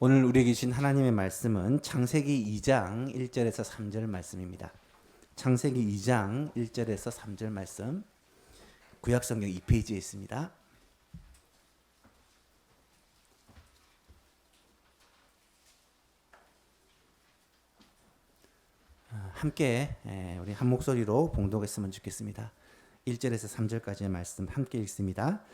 오늘 우리에게 주신 하나님의 말씀은 창세기 2장 1절에서 3절 말씀입니다. 창세기 2장 1절에서 3절 말씀, 구약성경 2페이지에 있습니다. 함께 우리 한 목소리로 봉독했으면 좋겠습니다. 1절에서 3절까지의 말씀 함께 읽습니다.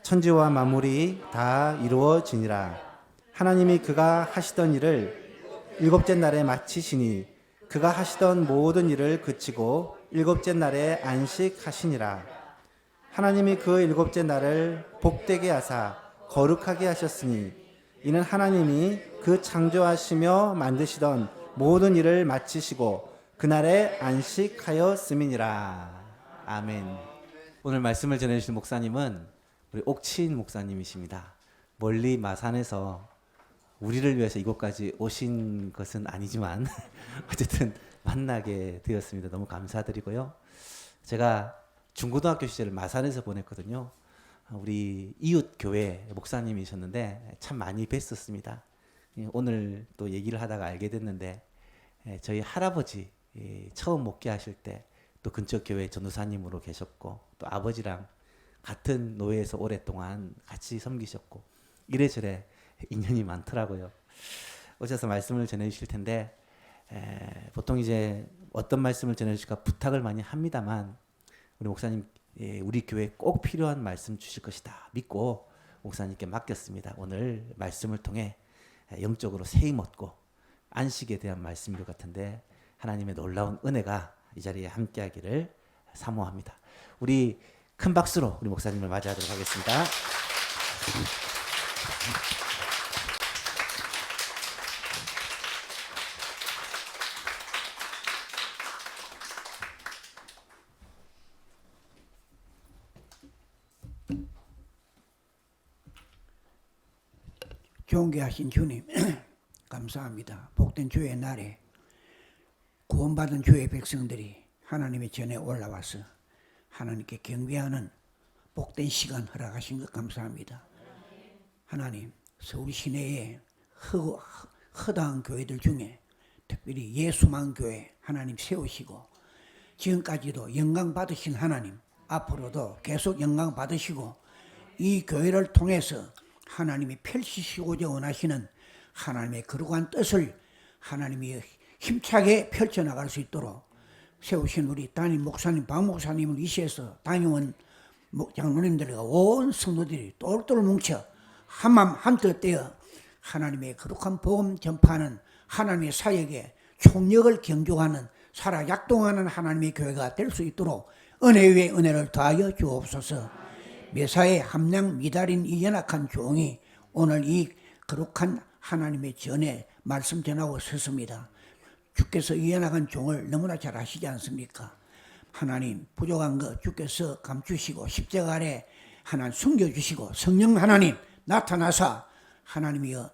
천지와 만물이 다 이루어지니라. 하나님이 그가 하시던 일을 일곱째 날에 마치시니 그가 하시던 모든 일을 그치고 일곱째 날에 안식하시니라. 하나님이 그 일곱째 날을 복되게 하사 거룩하게 하셨으니 이는 하나님이 그 창조하시며 만드시던 모든 일을 마치시고 그날에 안식하였음이니라. 아멘. 오늘 말씀을 전해주신 목사님은 우리 옥친 목사님이십니다. 멀리 마산에서 우리를 위해서 이곳까지 오신 것은 아니지만 어쨌든 만나게 되었습니다. 너무 감사드리고요. 제가 중고등학교 시절을 마산에서 보냈거든요. 우리 이웃 교회 목사님이셨는데 참 많이 뵀었습니다. 오늘 또 얘기를 하다가 알게 됐는데 저희 할아버지 처음 목회하실 때 또 근처 교회 전도사님으로 계셨고 또 아버지랑 같은 노예에서 오랫동안 같이 섬기셨고 이래저래 인연이 많더라고요. 오셔서 말씀을 전해주실 텐데 보통 이제 어떤 말씀을 전해주실까 부탁을 많이 합니다만 우리 목사님 우리 교회에 꼭 필요한 말씀 주실 것이다 믿고 목사님께 맡겼습니다. 오늘 말씀을 통해 영적으로 세임 얻고 안식에 대한 말씀인 것 같은데 하나님의 놀라운 은혜가 이 자리에 함께하기를 사모합니다. 우리 큰 박수로 우리 목사님을 맞이하도록 하겠습니다. 존귀하신 주님 감사합니다. 복된 주의 날에 구원받은 주의 백성들이 하나님의 전에 올라와서 하나님께 경배하는 복된 시간 허락하신 것 감사합니다. 하나님 서울 시내에 허다한 교회들 중에 특별히 예수만 교회 하나님 세우시고 지금까지도 영광 받으신 하나님 앞으로도 계속 영광 받으시고 이 교회를 통해서 하나님이 펼치시고자 원하시는 하나님의 거룩한 뜻을 하나님이 힘차게 펼쳐나갈 수 있도록 세우신 우리 담임 목사님, 박 목사님을 위시해서 담임원 장로님들과 온 성도들이 똘똘 뭉쳐 한맘 한뜻 되어 하나님의 거룩한 복음 전파하는 하나님의 사역에 총력을 경주하는 살아 약동하는 하나님의 교회가 될 수 있도록 은혜 위에 은혜를 더하여 주옵소서. 매사에 함량 미달인 이 연약한 종이 오늘 이 거룩한 하나님의 전에 말씀 전하고 섰습니다. 주께서 이 연약한 종을 너무나 잘 아시지 않습니까? 하나님 부족한 것 주께서 감추시고 십자가 아래 하나님 숨겨주시고 성령 하나님 나타나사 하나님이여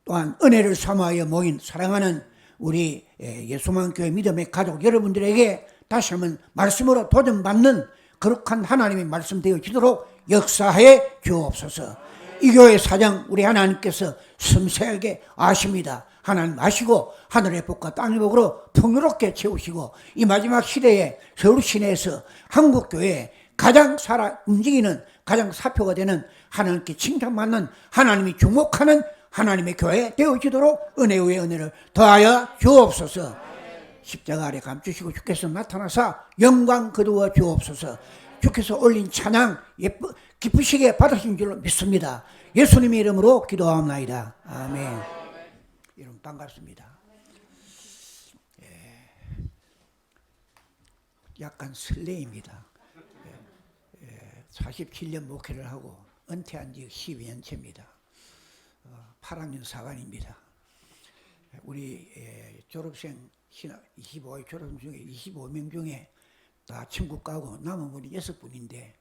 또한 은혜를 삼아하여 모인 사랑하는 우리 예수만 교회 믿음의 가족 여러분들에게 다시 한번 말씀으로 도전받는 거룩한 하나님의 말씀 되어지도록 역사해 주옵소서. 이 교회 사장 우리 하나님께서 섬세하게 아십니다. 하나님 아시고 하늘의 복과 땅의 복으로 풍요롭게 채우시고 이 마지막 시대에 서울 시내에서 한국교회에 가장 살아 움직이는 가장 사표가 되는 하나님께 칭찬받는 하나님이 주목하는 하나님의 교회 되어지도록 은혜 위에 은혜를 더하여 주옵소서. 십자가 아래 감추시고 주께서 나타나사 영광 거두어 주옵소서. 주께서 올린 찬양 기쁘시게 받으신 줄로 믿습니다. 예수님의 이름으로 기도하옵나이다. 아멘. 여러분 반갑습니다. 약간 설레입니다. 47년 목회를 하고 은퇴한 지 12년째입니다. 8학년 4반입니다. 우리 졸업생 25의 졸업생 중에 25명 중에 다 천국 가고 남은 분이 6분인데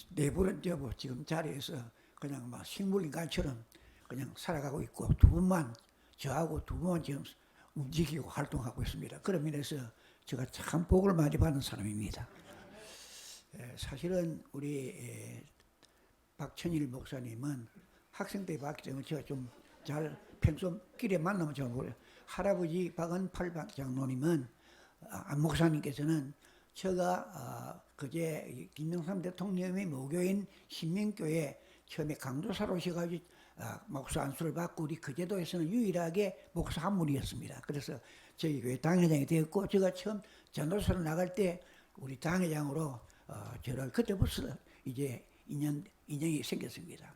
네 분은 지금 자리에서 그냥 막 식물인간처럼 그냥 살아가고 있고 두 분만 저하고 두 분만 지금 움직이고 활동하고 있습니다. 그런 면에서 제가 참 복을 많이 받은 사람입니다. 사실은 우리 박천일 목사님은 학생 때 봤기 때문에 제가 좀 잘 평소 길에 만나면 잘 모르요. 할아버지 박은팔 장로님은 안 목사님께서는 제가 그제 김영삼 대통령이 모교인 신민교회 처음에 강도사로 오셔가지고 목사 안수를 받고 우리 그제도에서는 유일하게 목사 한 분이었습니다. 그래서 저희 교회 당회장이 되었고 제가 처음 전도사로 나갈 때 우리 당회장으로 저를 그때부터 이제 인연이 생겼습니다.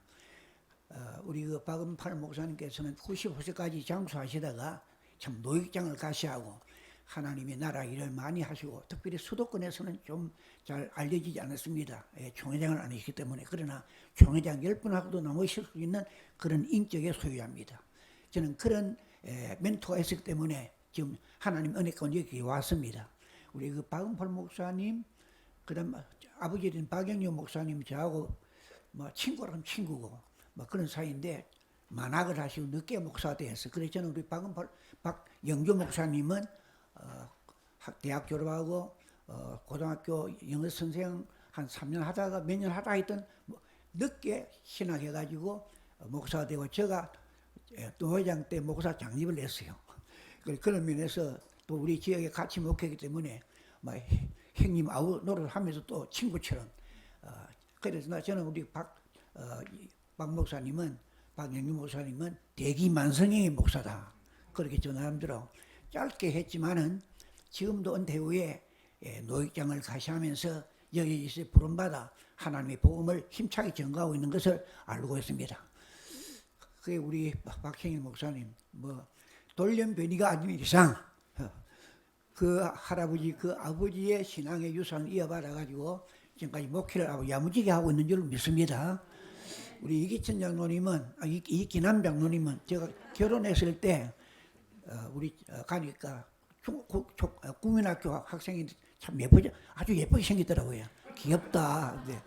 우리 그 박은팔 목사님께서는 95세까지 장수하시다가 참 노익장을 가시하고 하나님의 나라 일을 많이 하시고 특별히 수도권에서는 좀 잘 알려지지 않았습니다. 총회장을 안 하시기 때문에. 그러나 총회장 10분하고도 넘으실 수 있는 그런 인격의 소유자입니다. 저는 그런 멘토가 있었기 때문에 지금 하나님 은혜 가운데 여기 왔습니다. 우리 그 박은팔 목사님, 그다음 아버지인 박영유 목사님 저하고 뭐 친구라면 친구고 뭐 그런 사이인데 만학을 하시고 늦게 목사가 되었어요. 그래서 저는 우리 박영주 목사님은 대학 졸업하고 고등학교 영어 선생 한 3년 하다가 몇 년 하다 했던 늦게 신학해가지고 목사가 되고 제가 또 회장 때 목사 장립을 했어요. 그런 면에서 또 우리 지역에 같이 목회하기 때문에 막 형님 아우 노릇을 하면서 또 친구처럼 그래서 저는 우리 박 목사님은 박영규 목사님은 대기만성형의 목사다. 그렇게 저 나름대로 짧게 했지만은 지금도 은퇴 후에 노익장을 가시하면서 여기서 부름받아 하나님의 복음을 힘차게 전가하고 있는 것을 알고 있습니다. 그게 우리 박형일 목사님 뭐 돌연변이가 아닌 이상 그 할아버지 그 아버지의 신앙의 유산을 이어받아 가지고 지금까지 목회를 하고 야무지게 하고 있는 줄 믿습니다. 우리 이기천 장로님은 이기남 장로님은 제가 결혼했을 때 우리 가니까 국민학교 학생이 참 예쁘죠. 아주 예쁘게 생기더라고요. 귀엽다. 네.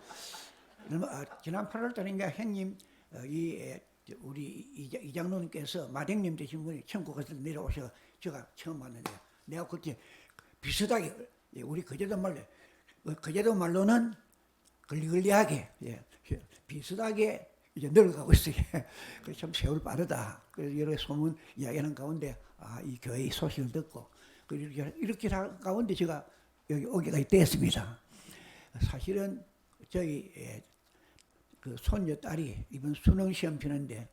지난 8월 달인가 형님 우리 이 장로님께서 마령님 되신 분이 천국에서 내려오셔 제가 처음 봤는데 내가 그때 비슷하게 우리 거제도 말로는 걸리걸리하게 비슷하게 이제 늙어가고 있어요. 그래서 참 세월 빠르다. 그래서 여러 소문 이야기하는 가운데 이 교회의 소식을 듣고 이렇게 가운데 제가 여기 오게가 됐습니다. 사실은 저희 그 손녀 딸이 이번 수능 시험 치는데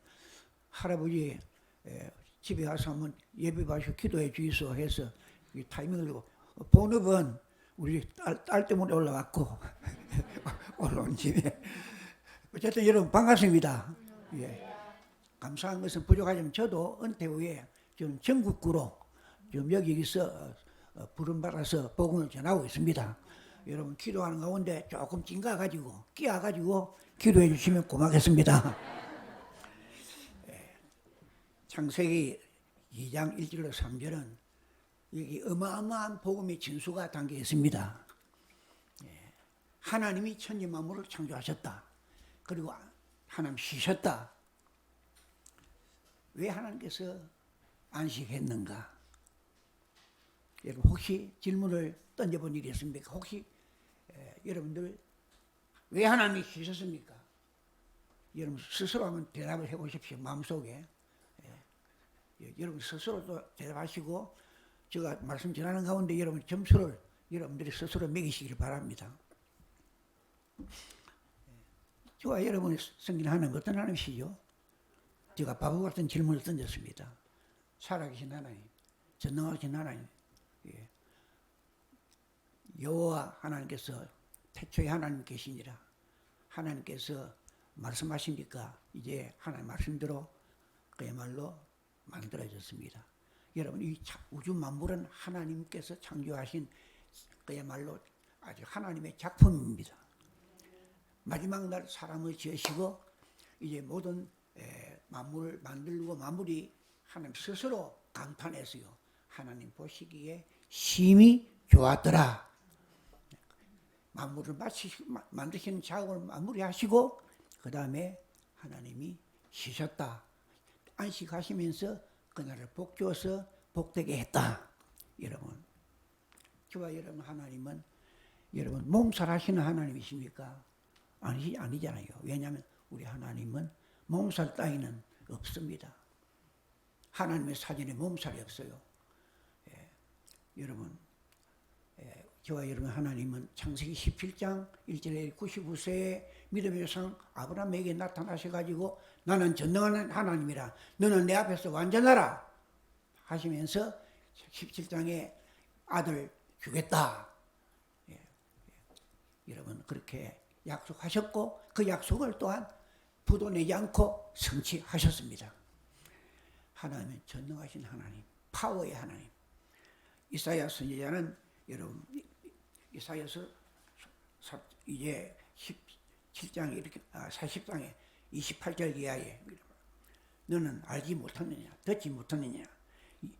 할아버지 집에 가서 한번 예배 봐주시고 기도해 주이소 해서 타이밍을 두고 본업은 우리 딸 때문에 올라왔고 올라온 집에 어쨌든 여러분 반갑습니다. 예. 감사한 것은 부족하지만 저도 은퇴 후에 지금 전국구로 지금 여기서 부름받아서 복음을 전하고 있습니다. 여러분 기도하는 가운데 조금 끼어가지고 기도해 주시면 고맙겠습니다. 창세기 2장 1절로 3절은 여기 어마어마한 복음의 진수가 담겨 있습니다. 하나님이 천지 만물을 창조하셨다. 그리고 하나님 쉬셨다. 왜 하나님께서 안식했는가? 여러분 혹시 질문을 던져본 일이 있습니까? 혹시 여러분들 왜 하나님이 쉬셨습니까? 여러분 스스로 한번 대답을 해보십시오. 마음속에 여러분 스스로도 대답하시고 제가 말씀 전하는 가운데 여러분 점수를 여러분들이 스스로 매기시길 바랍니다. 저와 여러분이 승인하는 어떤 하나님이시죠? 제가 바보 같은 질문을 던졌습니다. 살아계신 하나님, 전능하신 하나님, 여호와 하나님께서 태초에 하나님 계시니라. 하나님께서 말씀하시니까 이제 하나님 말씀대로 그야말로 만들어졌습니다. 여러분 이 우주 만물은 하나님께서 창조하신 그야말로 아주 하나님의 작품입니다. 마지막 날 사람을 지으시고 이제 모든 만물을 만들고 만물이 하나님 스스로 감탄했어요. 하나님 보시기에 심히 좋았더라. 만물을 만드시는 작업을 마무리하시고 그 다음에 하나님이 쉬셨다. 안식하시면서 그날을 복 주어서 복되게 했다. 여러분, 저와 여러분 하나님은 여러분 몸살하시는 하나님이십니까? 아니잖아요. 왜냐하면 우리 하나님은 몸살 따위는 없습니다. 하나님의 사전에 몸살이 없어요. 여러분, 저와 여러분, 하나님은 창세기 17장 1절에 99세의 믿음의 조상 아브라함에게 나타나셔가지고 나는 전능한 하나님이라 너는 내 앞에서 완전하라 하시면서 17장에 아들 주겠다. 여러분, 그렇게 약속하셨고 그 약속을 또한 부도 내지 않고 성취하셨습니다. 하나님은 전능하신 하나님, 파워의 하나님. 이사야 선지자는 여러분, 이사야서 이제 17장에 이렇게 40장에 28절 이하에 너는 알지 못하느냐, 듣지 못하느냐,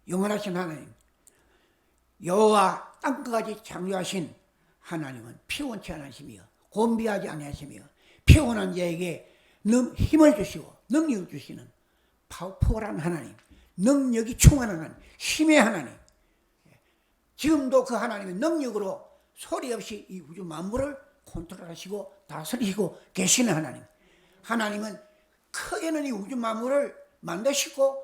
영원하신 하나님 여호와 땅끝까지 창조하신 하나님은 피곤치 않으시며 곤비하지 아니하시며 피곤한 자에게 힘을 주시고 능력을 주시는 파워풀한 하나님, 능력이 충만한 하나님, 힘의 하나님. 지금도 그 하나님의 능력으로 소리 없이 이 우주 만물을 컨트롤하시고 다스리시고 계시는 하나님. 하나님은 크게는 이 우주 만물을 만드시고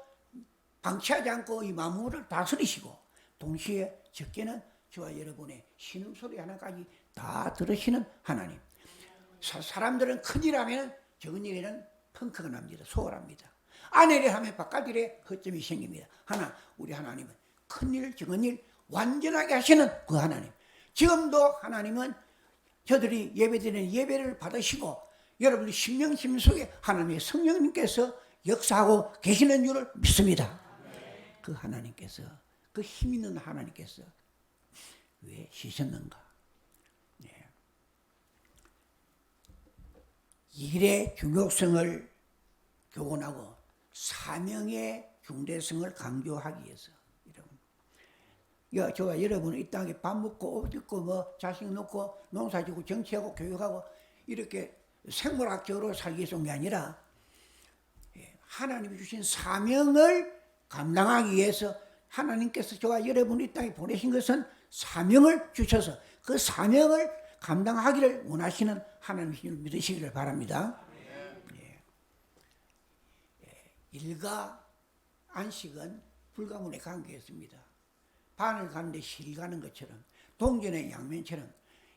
방치하지 않고 이 만물을 다스리시고 동시에 적게는 저와 여러분의 신음소리 하나까지 다 들으시는 하나님. 사람들은 큰일 하면 적은 일에는 펑크가 납니다. 소홀합니다. 안일을 하면 바깥일에 허점이 생깁니다. 우리 하나님은 큰일, 적은 일 완전하게 하시는 그 하나님. 지금도 하나님은 저들이 예배드리는 예배를 받으시고 여러분의 심령 속에 하나님의 성령님께서 역사하고 계시는 줄을 믿습니다. 그 하나님께서, 그 힘 있는 하나님께서 왜 쉬셨는가? 일의 중요성을 교훈하고 사명의 중대성을 강조하기 위해서. 저와 여러분은 이 땅에 밥 먹고 옷 입고 뭐 자식 놓고 농사 짓고 정치하고 교육하고 이렇게 생물학적으로 살기 위해서 온 게 아니라 하나님이 주신 사명을 감당하기 위해서 하나님께서 저와 여러분을 이 땅에 보내신 것은 사명을 주셔서 그 사명을 감당하기를 원하시는 하나님을 믿으시기를 바랍니다. 일과 안식은 불가문의 관계였습니다. 반을 가는데 실 가는 것처럼 동전의 양면처럼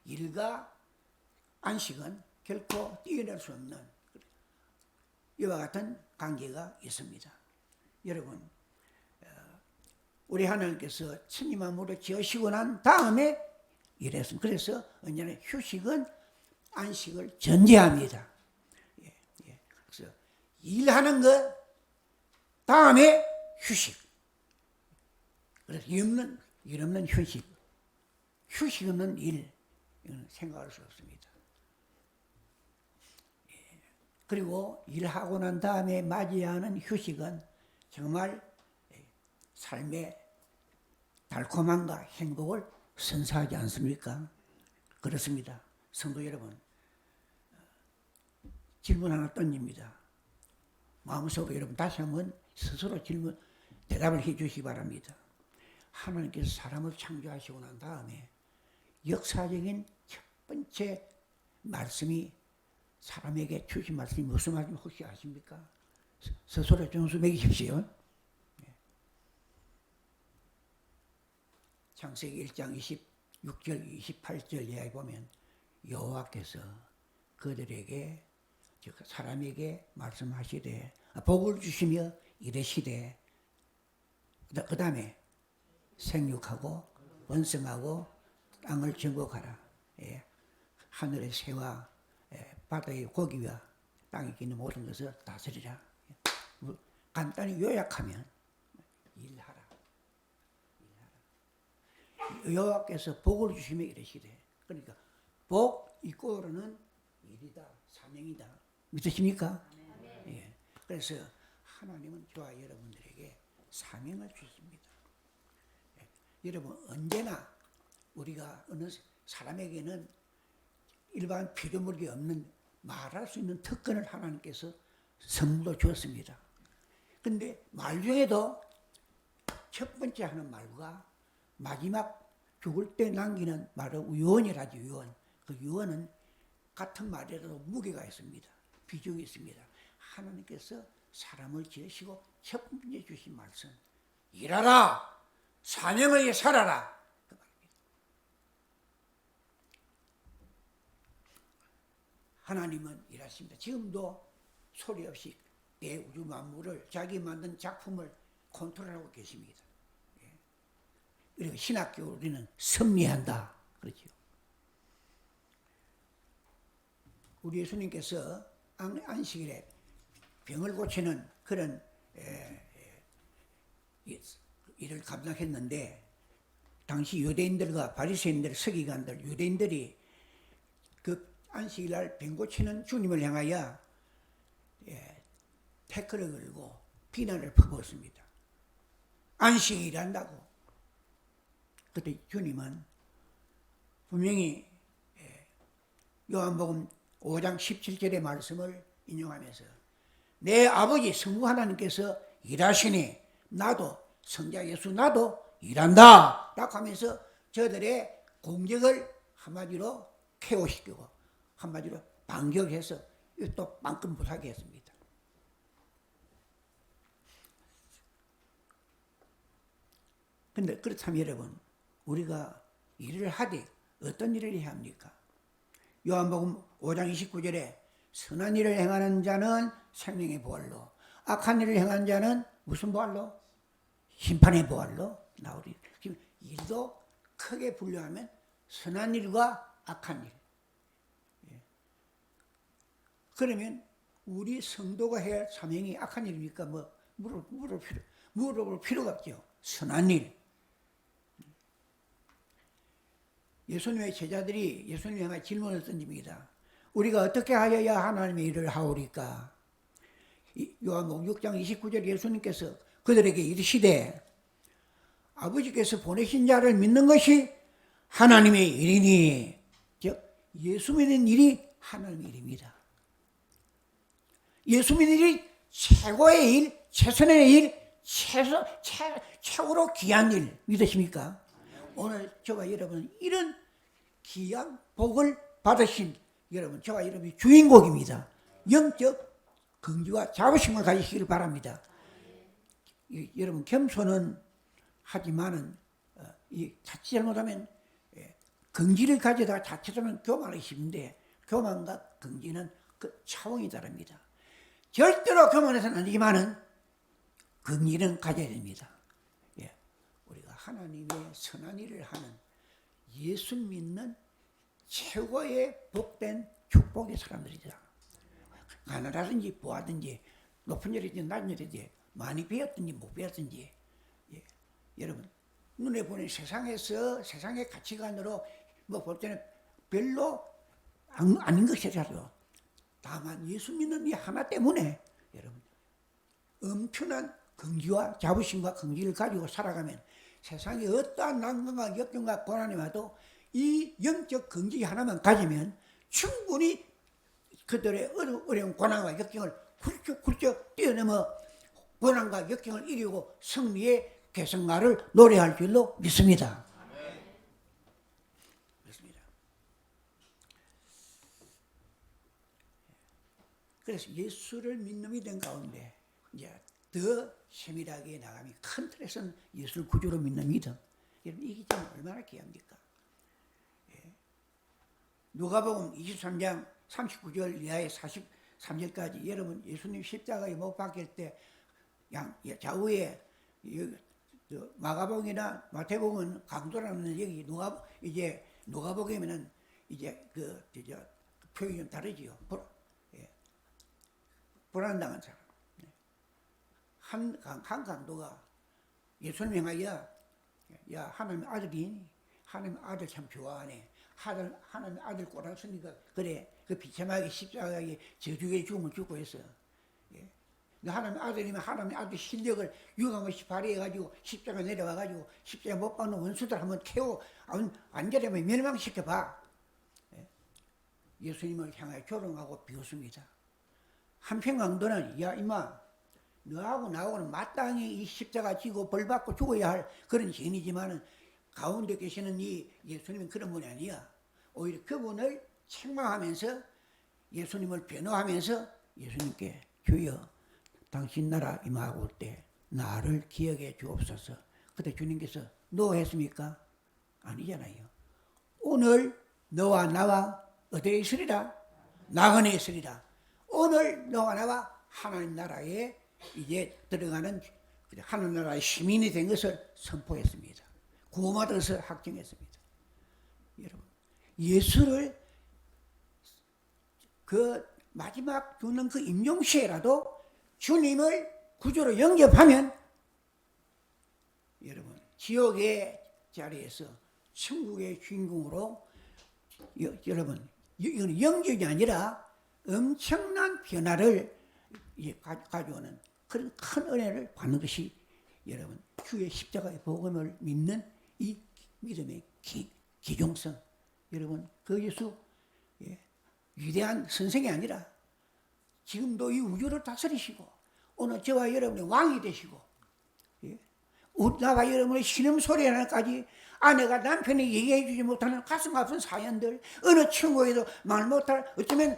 일과 안식은 결코 뛰어낼 수 없는 이와 같은 관계가 있습니다. 여러분, 우리 하나님께서 천지 만물을 지으시고 난 다음에 일했습니다. 그래서 언제나 휴식은 안식을 전제합니다. 그래서 일하는 것 다음에 휴식. 그래서 일 없는 휴식, 휴식 없는 일, 이건 생각할 수 없습니다. 그리고 일하고 난 다음에 맞이하는 휴식은 정말 삶의 달콤함과 행복을 선사하지 않습니까? 그렇습니다. 성도 여러분, 질문 하나 던집니다. 마음속으로 여러분 다시 한번 스스로 대답을 해 주시기 바랍니다. 하나님께서 사람을 창조하시고 난 다음에 역사적인 첫 번째 말씀이 사람에게 주신 말씀이 무슨 말씀인지 혹시 아십니까? 스스로 점수 매기십시오. 창세기 1장 26절 28절 이하에 보면 여호와께서 그들에게 즉 사람에게 말씀하시되 복을 주시며 이르시되 그 다음에 생육하고 번성하고 땅을 정복하라. 하늘의 새와 바다의 고기와 땅에 있는 모든 것을 다스리라. 간단히 요약하면 일하라. 여호와께서 복을 주시며 이르시되, 그러니까 복 이꼬르는 일이다, 사명이다. 믿으십니까? 예. 그래서 하나님은 저와 여러분들에게 사명을 주십니다. 여러분, 언제나 우리가 어느 사람에게는 일반 피조물이 없는 말할 수 있는 특권을 하나님께서 선물로 주었습니다. 그런데 말 중에도 첫 번째 하는 말과 마지막 죽을 때 남기는 말은 유언이라죠. 유언. 그 유언은 같은 말이라도 무게가 있습니다. 비중이 있습니다. 하나님께서 사람을 지으시고 첫 번째 주신 말씀, 일하라, 사명을 위해 살아라. 그 말입니다. 하나님은 일하십니다. 지금도 소리 없이 내 우주 만물을 자기 만든 작품을 컨트롤하고 계십니다. 그리고 신학교 우리는 섭리한다 그렇죠. 우리 예수님께서 안식일에 병을 고치는 그런 일을 감당했는데, 당시 유대인들과 바리새인들, 서기관들, 유대인들이 그 안식일날 병 고치는 주님을 향하여 태클을 걸고 비난을 퍼부었습니다. 안식일 한다고. 그때 주님은 분명히 요한복음 5장 17절의 말씀을 인용하면서 내 아버지 성부 하나님께서 일하시니 나도 성자 예수 나도 일한다 라고 하면서 저들의 공격을 한마디로 KO시키고 한마디로 반격해서 또 빵끔 못하게 했습니다. 그런데 그렇다면 여러분, 우리가 일을 하되 어떤 일을 해야 합니까? 요한복음 5장 29절에 선한 일을 행하는 자는 생명의 보활로, 악한 일을 행하는 자는 무슨 보활로? 심판의 보활로 나오리. 지금 일도 크게 분류하면 선한 일과 악한 일. 그러면 우리 성도가 해야 할 사명이 악한 일입니까? 뭐 물어볼 필요가 없죠. 선한 일. 예수님의 제자들이 예수님에 향해 질문을 던집니다. 우리가 어떻게 하여야 하나님의 일을 하오리까? 요한복음 6장 29절 예수님께서 그들에게 이르시되 아버지께서 보내신 자를 믿는 것이 하나님의 일이니, 즉 예수 믿는 일이 하나님의 일입니다. 예수 믿는 일이 최고의 일, 최선의 일, 최고로 귀한 일 믿으십니까? 오늘 저와 여러분 이런 귀한 복을 받으신 여러분, 저와 여러분이 주인공입니다. 영적 긍지와 자부심을 가지시길 바랍니다. 여러분 겸손은 하지만은 자칫 잘못하면 긍지를 가져다가 자칫하면 교만하기 쉽은데, 교만과 긍지는 그 차원이 다릅니다. 절대로 교만해서는 안 되지만은 긍지는 가져야 됩니다. 우리가 하나님의 선한 일을 하는 예수 믿는 최고의 복된 축복의 사람들이다. 가난하든지 부하든지 높은 일이든지 낮은 일이든지 많이 배웠든지 못 배웠든지, 여러분 눈에 보는 세상에서 세상의 가치관으로 뭐 볼 때는 별로 아닌 것이라도 다만 예수 믿는 이 하나 때문에 여러분 엄청난 긍지와 자부심과 긍지를 가지고 살아가면 세상에 어떠한 난관과 역경과 고난이 와도 이 영적 긍지 하나만 가지면 충분히 그들의 어려운 고난과 역경을 훌쩍훌쩍 뛰어넘어 고난과 역경을 이기고 승리의 개성가를 노래할 줄로 믿습니다. 믿습니다. 그래서 예수를 믿는 놈이 된 가운데 이제 더 세밀하게 나가면 큰 틀에서는 예수를 구주로 믿는 믿음. 여러분 이게 좀 얼마나 귀합니까? 누가복음 23장 39절 이하의 43절까지 여러분 예수님 십자가에 못 박힐 때 좌우에 마가복음이나 마태복음은 강조하는 여기 누가복음에는 이제 그 표현이 좀 다르지요. 불안당한 사람. 한 강도가 예수님 향하여 야 하나님 아들이니? 하나님 아들 참 좋아하네. 하나님 아들 꼬랐으니까 그래 그 비참하게 십자가에 저주의 죽음을 죽고 했어. 하나님 아들이면 하나님 아들 실력을 유감없이 발휘해가지고 십자가 내려와가지고 십자가 못 박는 원수들 한번 태워 안전하면 멸망시켜봐. 예수님을 향하여 조롱하고 비웃습니다. 한편 강도는 야 임마 너하고 나하고는 마땅히 이 십자가 지고 벌받고 죽어야 할 그런 죄인이지만은 가운데 계시는 이 예수님은 그런 분이 아니야. 오히려 그분을 책망하면서 예수님을 변호하면서 예수님께 주여 당신 나라 임하고 올 때 나를 기억해 주옵소서. 그때 주님께서 노했습니까? 아니잖아요. 오늘 너와 나와 어디에 있으리라? 나그네에 있으리라. 오늘 너와 나와 하나님 나라에 이제 들어가는 하나님 나라의 시민이 된 것을 선포했습니다. 구원받은 것을 확정했습니다. 여러분, 예수를 그 마지막 죽는 그 임종시에라도 주님을 구주로 영접하면 여러분 지옥의 자리에서 천국의 주인공으로 여러분 이건 영적이 아니라 엄청난 변화를 가져오는 그런 큰 은혜를 받는 것이 여러분 주의 십자가의 복음을 믿는 이 믿음의 기종성. 여러분 그 예수 위대한 선생이 아니라 지금도 이 우주를 다스리시고 오늘 저와 여러분의 왕이 되시고 나와 여러분의 신음소리 하나까지 아내가 남편이 얘기해 주지 못하는 가슴 아픈 사연들 어느 친구에도 말 못할 어쩌면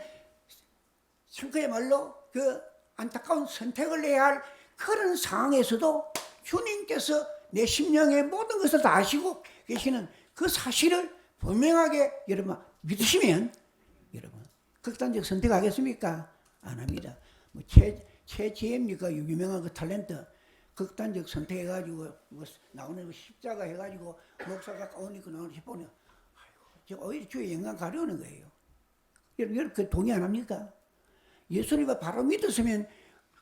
그야말로 그 안타까운 선택을 해야 할 그런 상황에서도 주님께서 내 심령의 모든 것을 다 아시고 계시는 그 사실을 분명하게 여러분 믿으시면 여러분 극단적 선택하겠습니까? 안 합니다. 뭐 최지혜입니까? 유명한 그 탤런트 극단적 선택해가지고 뭐 나오는 거 십자가 해가지고 목사가 가운 입고 나오는 보면 아이고 오히려 주의 영광 가려우는 거예요. 여러분 그 동의 안 합니까? 예수님을 바로 믿었으면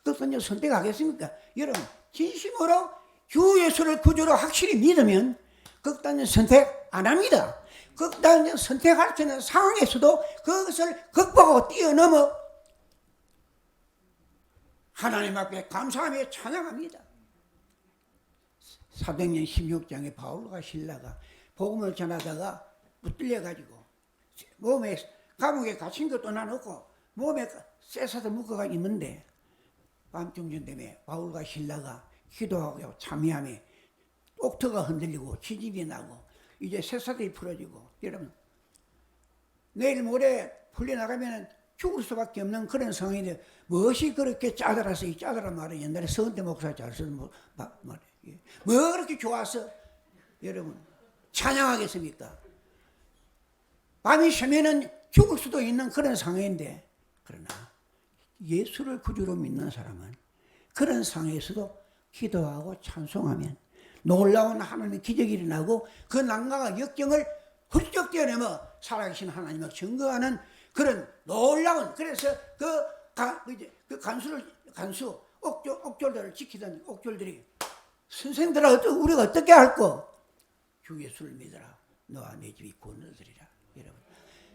극단적 선택하겠습니까? 여러분 진심으로 주 예수를 구주로 확실히 믿으면 극단적 선택 안 합니다. 극단적 선택할 수 있는 상황에서도 그것을 극복하고 뛰어넘어 하나님 앞에 감사하며 찬양합니다. 사도행전 16장에 바울과 신라가 복음을 전하다가 붙들려가지고 몸에 감옥에 갇힌 것도 난 없고 몸에 쇠사슬 묶어가 있는데 밤중전 때문에 바울과 신라가 기도하고 참여하며 옥터가 흔들리고 지진이 나고 이제 쇠사슬이 풀어지고 여러분 내일 모레 풀려나가면 죽을 수밖에 없는 그런 상황인데 무엇이 그렇게 짜들어서 이 짜들한 말은 옛날에 서은태 목사 잘 쓰는 말이에요. 뭐 그렇게 좋아서 여러분 찬양하겠습니까? 밤이 새면은 죽을 수도 있는 그런 상황인데 그러나 예수를 구주로 믿는 사람은 그런 상황에서도 기도하고 찬송하면 놀라운 하나님의 기적이 일어나고 그 난관과 역경을 훌쩍 뛰어넘어 살아계신 하나님을 증거하는 그런 놀라운 그래서 그 간수 옥졸들을 지키던 옥졸들이 선생들아 우리가 어떻게 할꼬? 주 예수를 믿어라. 너와 내 집이 구원을 얻으리라.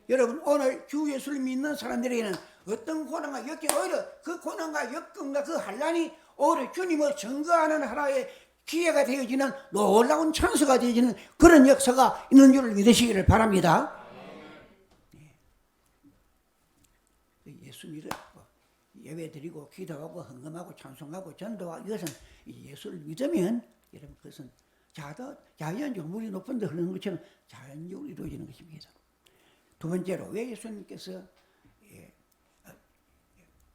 여러분 오늘 주 예수를 믿는 사람들에게는 어떤 고난과 역경 오히려 그 고난과 역경과 그 환난이 오히려 주님을 증거하는 하나의 기회가 되어지는 놀라운 찬스가 되어지는 그런 역사가 있는 줄을 믿으시기를 바랍니다. 예수 믿으라고 예배 드리고 기도하고 헌금하고 찬송하고 전도하고 이것은 예수를 믿으면 여러분 그것은 자연적으로 물이 높은 데 흐르는 것처럼 자연적으로 이루어지는 것입니다. 두 번째로 왜 예수님께서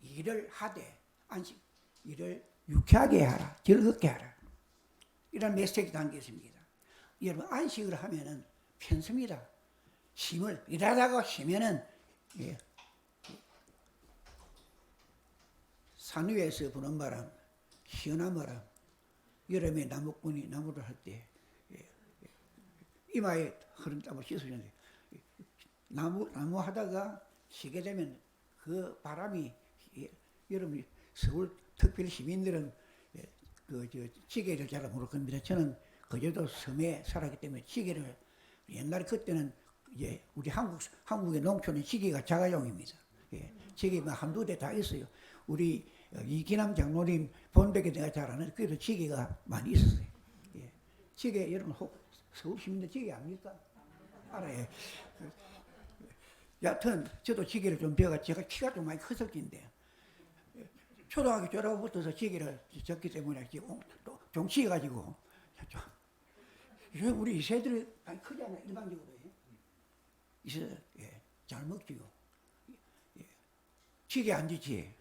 일을 하되 안식 일을 유쾌하게 하라 즐겁게 하라 이런 메시지가 담겨 있습니다. 여러분 안식을 하면은 편습니다. 힘을 일하다가 쉬면은 산 위에서 부는 바람, 시원한 바람, 여름에 나무꾼이 나무를 할 때 이마에 흐른 땀을 씻어주는데 나무 하다가 쉬게 되면 그 바람이 여러분 서울 특별히 시민들은 지게를 잘 모를 겁니다. 저는 그제도 섬에 살았기 때문에 지게를 옛날에 그때는 이제 우리 한국의 농촌은 지게가 자가용입니다. 지게가 한두 대 다 있어요. 우리 이기남 장로님 본백에 내가 잘 아는 그래도 지게가 많이 있었어요. 지게 여러분 서울 시민들 지게 압니까? 알아요. 여하튼 저도 지게를 좀 배워가 제가 키가 좀 많이 컸을 텐데 초등학교 졸업부터서 지게를 졌기 때문에 좀 치가지고 우리 이세들이 많이 크잖아요. 일반적으로 이세 잘 먹지요. 지게 안 지지.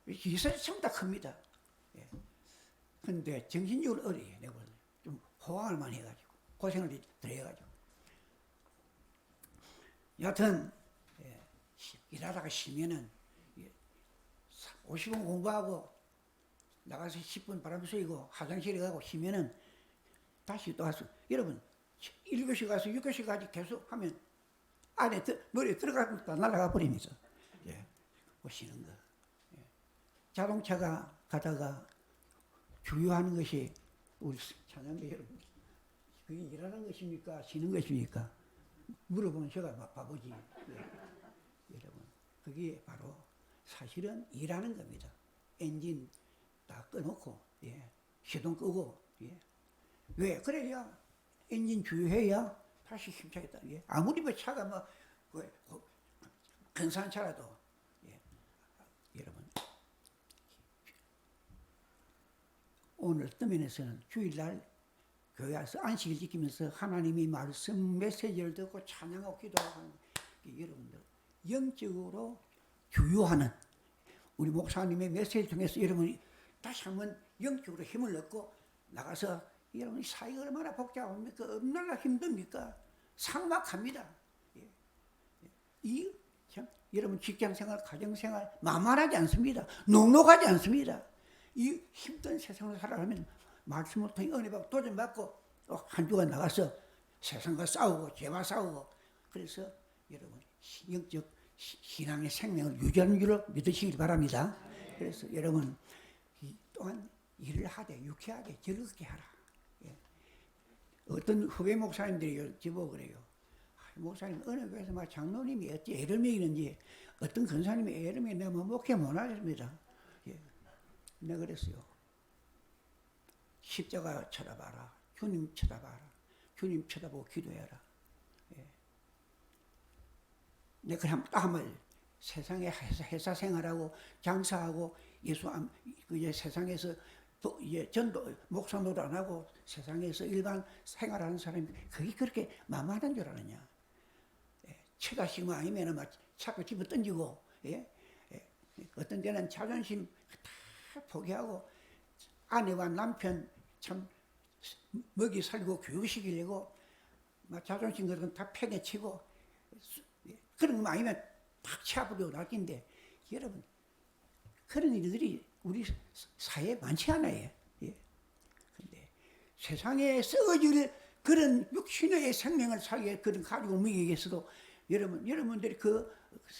기술이 전부 다 큽니다. 예. 근데 정신적으로 어려요. 내가 보기에는. 좀 호강을만 해가지고 고생을 더 해가지고. 여하튼 일하다가 쉬면은 50분 공부하고 나가서 10분 바람 쐬고 화장실에 가고 쉬면은 다시 또 와서 여러분 1교시 가서 6교시까지 계속 하면 안에 머리에 들어가면 다 날아가 버리면서 오시는 거. 자동차가 가다가 주유하는 것이 우리 찬양대 여러분 그게 일하는 것입니까? 쉬는 것입니까? 물어보면 제가 막 바보지. 여러분 그게 바로 사실은 일하는 겁니다. 엔진 다 꺼놓고 시동 끄고 왜 그래야 엔진 주유해야 다시 힘차겠다. 아무리 뭐 차가 뭐 근사한 차라도 여러분 오늘 어떤 면에서는 주일날 교회 와서 안식일 지키면서 하나님의 말씀 메시지를 듣고 찬양하고 기도하고 하는 여러분들 영적으로 교유하는 우리 목사님의 메시지를 통해서 여러분이 다시 한번 영적으로 힘을 얻고 나가서 여러분 사회가 얼마나 복잡합니까? 얼마나 힘듭니까? 삭막합니다. 여러분 직장생활, 가정생활 만만하지 않습니다. 녹록하지 않습니다. 이 힘든 세상을 살아가면 말씀을 통해 은혜 받고 도전 받고 한 주간 나가서 세상과 싸우고 죄와 싸우고 그래서 여러분 영적 신앙의 생명을 유지하는 줄을 믿으시길 바랍니다. 그래서 여러분 또한 일을 하되 유쾌하게 즐겁게 하라. 어떤 후배 목사님들이 저보고 그래요. 목사님 어느 교회에서 막 장로님이 어찌 애를 먹이는지 어떤 권사님이 애를 먹이는지 내가 뭐 목회 못하겠습니다. 내가 그랬어요. 십자가 쳐다봐라. 주님 쳐다봐라. 주님 쳐다보고 기도해라. 내가 그냥 한번 세상에 회사 생활하고 장사하고 세상에서 이제 전도 목사노도 안 하고 세상에서 일반 생활하는 사람이 그게 그렇게 만만한 줄 아느냐? 처자식만 아니면은 막 자꾸 집어 던지고 어떤 데는 자존심 다 포기하고 아내와 남편 참 먹이 살고 교육시키려고 막 자존심 그런 건 다 팽개치고 그런 것만 아니면 팍 치아버리고 날긴데 여러분 그런 일들이 우리 사회에 많지 않아요. 근데 세상에 썩어질 그런 육신의 생명을 살게 그런 가지고 먹이기 위해서도 여러분들이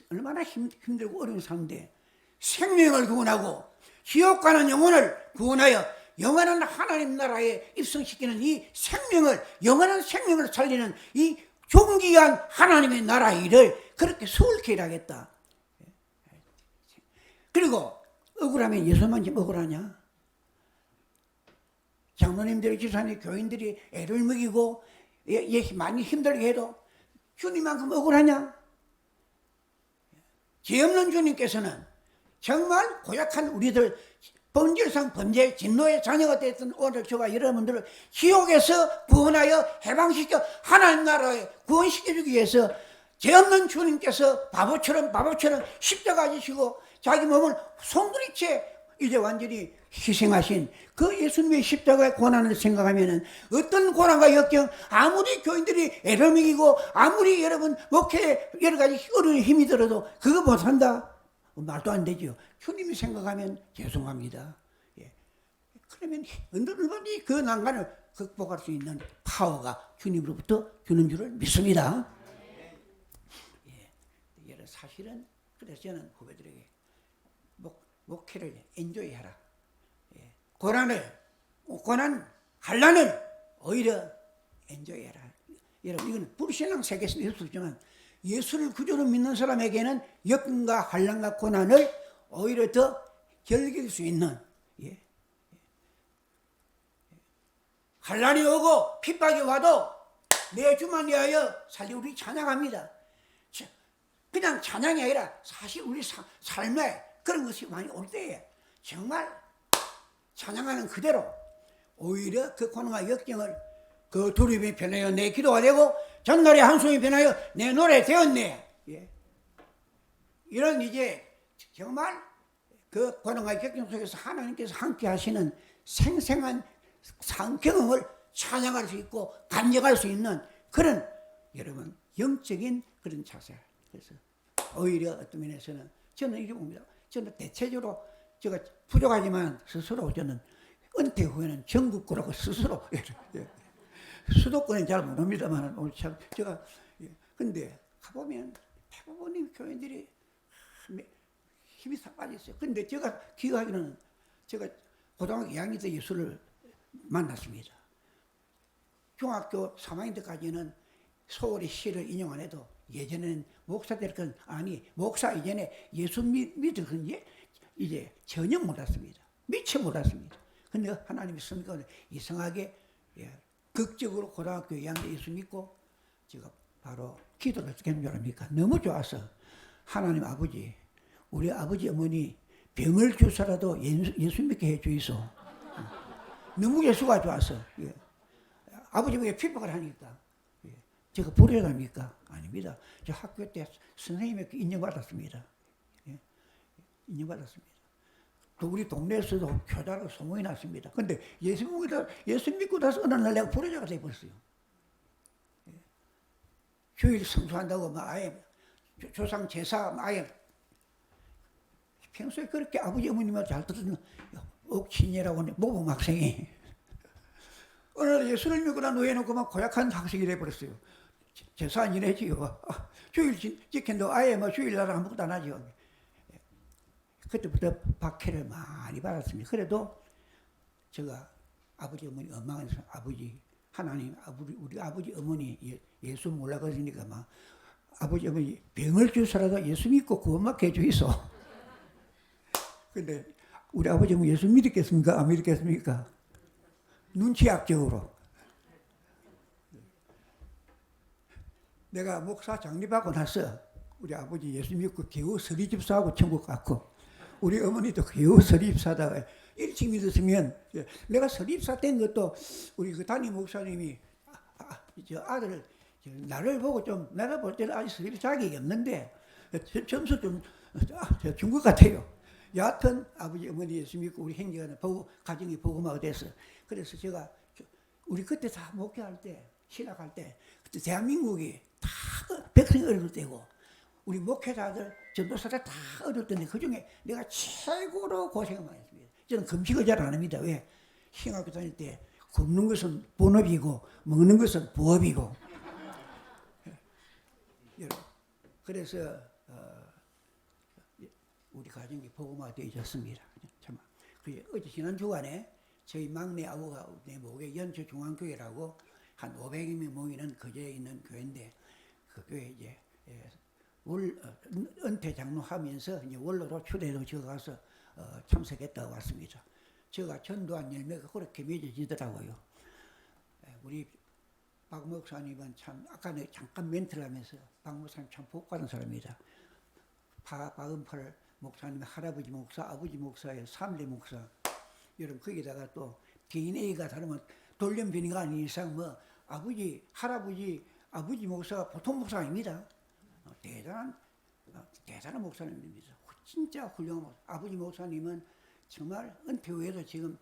얼마나 힘들고 어려운 사는데 생명을 구원하고 지옥 가는 영혼을 구원하여 영원한 하나님 나라에 입성시키는 이 생명을 영원한 생명을 살리는 이 존귀한 하나님의 나라 일을 그렇게 수월케 일하겠다. 그리고 억울하면 예수만 좀 억울하냐? 장로님들이 지사님 교인들이 애를 먹이고 많이 힘들게 해도 주님만큼 억울하냐? 죄 없는 주님께서는 정말 고약한 우리들 본질상 범죄 진노의 자녀가 됐던 오늘 저와 여러분들을 지옥에서 구원하여 해방시켜 하나님 나라에 구원시켜주기 위해서 죄 없는 주님께서 바보처럼 십자가 지시고 자기 몸을 송두리째 이제 완전히 희생하신 그 예수님의 십자가의 고난을 생각하면은 어떤 고난과 역경 아무리 교인들이 애를 먹이고 아무리 여러분 목회에 여러 가지 어려운 힘이 들어도 그거 못한다? 말도 안 되죠. 주님이 생각하면 죄송합니다. 그러면 얼마든지 그 난관을 극복할 수 있는 파워가 주님으로부터 주는 줄을 믿습니다. 사실은 그래서 저는 후배들에게 목회를 엔조이하라. 한란을 오히려 엔조이해라. 여러분 이건 불신앙 세계에서 있을 수 있지만 예수를 구주로 믿는 사람에게는 역경과 한란과 고난을 오히려 더 즐길 수 있는 한란이 오고 핍박이 와도 내 주만 위하여 살리 우리 찬양합니다. 그냥 찬양이 아니라 사실 우리 삶에 그런 것이 많이 올 때에 정말 찬양하는 그대로 오히려 그 고난과 역경을 그 두려움이 변하여 내 기도가 되고 전날의 한숨이 변하여 내 노래 되었네. 이런 이제 정말 그 고난의 격정 속에서 하나님께서 함께 하시는 생생한 경험을 찬양할 수 있고 감격할 수 있는 그런 여러분 영적인 그런 자세. 그래서 오히려 어떤 면에서는 저는 이렇게 봅니다. 저는 대체적으로 제가 부족하지만 스스로 저는 은퇴 후에는 전국구라고 스스로 수도권은 잘 모릅니다만 오늘 참 제가 근데 가보면 대부분의 교인들이 힘이 싹 빠졌어요. 근데 제가 기억하기로는 제가 고등학교 2학년 때 예수를 만났습니다. 중학교 3학년 때까지는 소월의 시를 인용 안 해도 예전에는 목사 될 건 아니 목사 이전에 예수 믿을 건 이제 전혀 몰랐습니다. 미처 몰랐습니다. 근데 하나님이 씁니까? 이상하게 극적으로 고등학교 2학년 예수 믿고 제가 바로 기도를 어떻게 하는 줄 압니까? 너무 좋아서 하나님 아버지 우리 아버지 어머니 병을 주서라도 예수 믿게 해 주이소. 너무 예수가 좋아서 아버지 왜 핍박을 하니까 제가 불효자입니까? 아닙니다. 저 학교 때 선생님에게 인정받았습니다. 인정받았습니다. 또 우리 동네에서도 교자로 소문이 났습니다. 근데 예수 믿고 나서 어느 날 내가 불효자가 되어버렸어요. 주일 성수한다고 막 아예 조상 제사 아예 평소에 그렇게 아버지 어머님한테 잘 듣는 옥친이라고 하는 모범 학생이 어느 날 예수를 믿고 난 후에는 그만 고약한 학생이 되어버렸어요. 제사 안 지내지요. 주일 지킨다고 아예 뭐 주일날 아무것도 안 하죠. 그때부터 박해를 많이 받았습니다. 그래도 제가 아버지 어머니 엉망해서 아버지 하나님 우리 아버지 어머니 예수 몰라가지니까 막 아버지 어머니 병을 주서라도 예수 믿고 구원받게 해주이소. 근데 우리 아버지 어머니 예수 믿겠습니까? 안 믿겠습니까? 눈치약적으로. 내가 목사 장립하고 나서 우리 아버지 예수 믿고 겨우 서리집사하고 천국 갔고 우리 어머니도 겨우 서리집사다가 일찍 믿었으면 내가 서리집사 된 것도 우리 그 담임 목사님이 저 아들 나를 보고 좀 내가 볼 때는 아직 서리집 자격이 없는데 점수 좀 준 것 같아요. 여하튼 아버지 어머니 예수 믿고 우리 형제가 가정이 복음화가 됐어. 그래서 제가 우리 그때 다 목회할 때 신학할 때 그때 대한민국이 다 백성이 어릴 때고 우리 목회자들 전도사들 다 어릴 때인데 그중에 내가 최고로 고생을 많이 했습니다. 저는 금식을 잘 안 합니다. 왜? 신학교 다닐 때 굶는 것은 본업이고 먹는 것은 부업이고 그래서 우리 가정이 복음화 되어졌습니다. 참 어제 지난 주간에 저희 막내 아우가 내 목에 연초 중앙교회라고 한 500명 모이는 거제에 있는 교회인데 그 교회 이제 은퇴 장로하면서 이제 원로로 추대도 지어가서 참석했다 왔습니다. 제가 전도한 열매가 그렇게 맺어지더라고요. 우리 박 목사님은 참 아까 내가 잠깐 멘트를 하면서 박 목사님 참 복받은 사람입니다. 박은팔 목사님 할아버지 목사, 아버지 목사의 3대 목사. 여러분 거기다가 또 DNA가 다르면 돌연변이가 아닌 이상 뭐 아버지, 할아버지, 아버지 목사가 보통 목사가 아닙니다. 대단한 목사님입니다. 진짜 훌륭한 목사. 아버지 목사님은 정말 은퇴 후에도 지금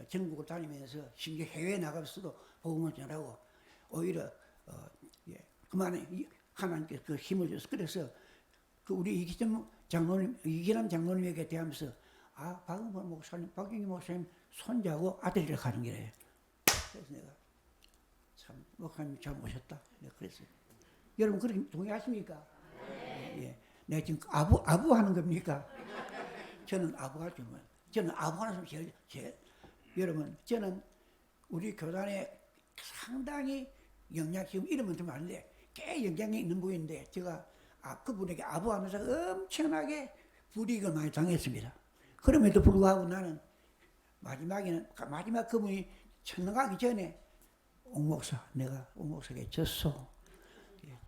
전국을 다니면서 심지어 해외에 나가서도 복음을 전하고 오히려 그만에 하나님께서 그 힘을 줘서 그래서 그 우리 이기남 장로님에게 대하면서 박은팔 목사님, 박경희 목사님 손자고 아들이라 가는 길이에요. 그래서 내가 참 목사님 잘 모셨다. 내가 그랬어요. 여러분 그렇게 동의하십니까? 네. 내가 지금 아부 하는 겁니까? 저는 아부 할 줄 몰라요. 저는 아부 하는 사람 제일 여러분 저는 우리 교단에 상당히 지금 이름은 좀 아는데 꽤 영향이 있는 분인데 제가 그분에게 아부하는 사람 엄청나게 불이익을 많이 당했습니다. 그럼에도 불구하고 나는 마지막 그분이 천능하기 전에 내가 옥 목사에게 졌어.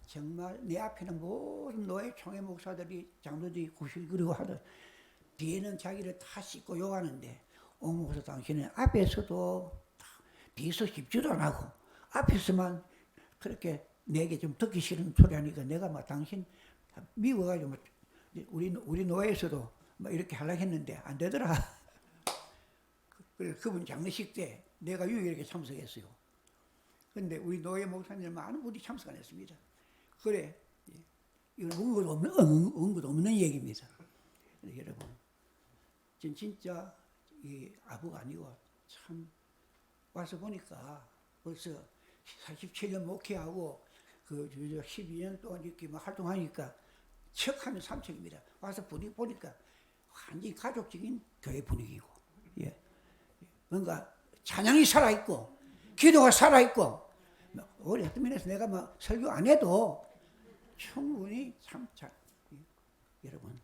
정말 내 앞에는 모든 노예 총회 목사들이 장로들이 구실거리고 하던 뒤에는 자기를 다 씻고 욕하는데 옥 목사 당신은 앞에서도 뒤에서 씹지도 안 하고 앞에서만 그렇게 내게 좀 듣기 싫은 소리 하니까 내가 막 당신 미워가지고 우리 노예에서도 뭐 이렇게 하려고 했는데 안 되더라. 그래서 그분 장례식 때 내가 유일하게 참석했어요. 근데 우리 노예 목사님 많은 분이 참석 안 했습니다. 그래, 이건 근거도 없는 얘기입니다. 여러분, 전 진짜 이 아부가 아니고 참 와서 보니까 벌써 47년 목회하고 그 12년 동안 이렇게 막 활동하니까 척하면 삼척입니다. 와서 보니까 완전히 가족적인 교회 분위기고, 예. 뭔가 찬양이 살아있고, 기도가 살아있고, 우리 어떤 면에서 내가 막 설교 안 해도 충분히 참 잘, 여러분,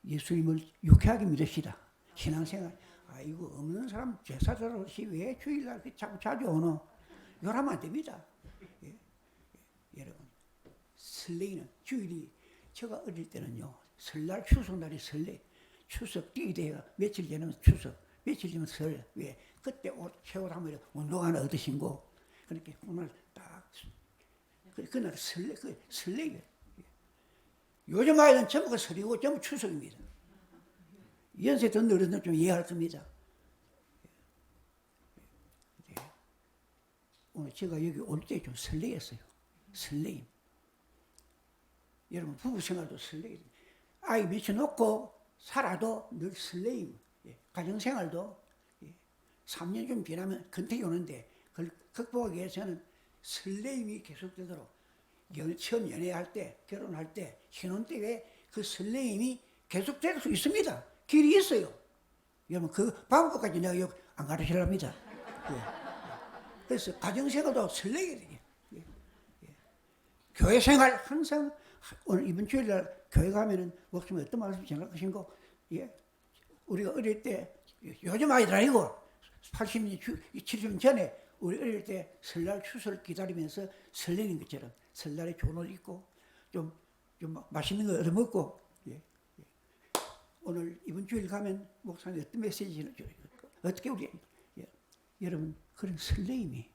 예수님을 유쾌하게 믿으시다. 신앙생활, 아이고, 없는 사람 제사장으로서 왜 주일날 자주 오노? 이러면 안 됩니다. 예. 여러분, 설레이는 주일이, 제가 어릴 때는요, 설날, 추석날이 설레. 추석 띠대가 며칠 전에는 추석, 며칠 전에 설, 왜? 그때 옷, 새옷 한번 운동 하나 얻으신고, 그렇게 오늘 딱, 그날 설레요. 요즘 아이들은 전부 설이고 전부 추석입니다. 연세 더 어른들 좀 이해할 겁니다. 오늘 제가 여기 올 때 좀 설레었어요. 설레임. 여러분 부부 생활도 설레임. 아이 미쳐놓고 살아도 늘 설레임. 가정 생활도 3년 좀 지나면 근태기 오는데 그걸 극복하기 위해서는 설레임이 계속되도록 처음 연애할 때, 결혼할 때, 신혼 때 왜 그 설레임이 계속될 수 있습니다. 길이 있어요. 여러분 그 방법까지 내가 여기 안 가르치랍니다. 그래서 가정생활도 설레게 돼요. 교회 생활 항상 오늘 이번 주일날 교회 가면은 목사님 어떤 말씀 전할것인고, 우리가 어릴 때 요즘 아이들 아니고 80년, 70년 전에 우리 어릴 때 설날 추석을 기다리면서 설레는 것처럼 설날에 좋은 옷 입고 좀 맛있는 거 얻어먹고, 오늘 이번 주일 가면 목사님 어떤 메시지를 줘요? 어떻게 우리 여러분 그런 설레임이,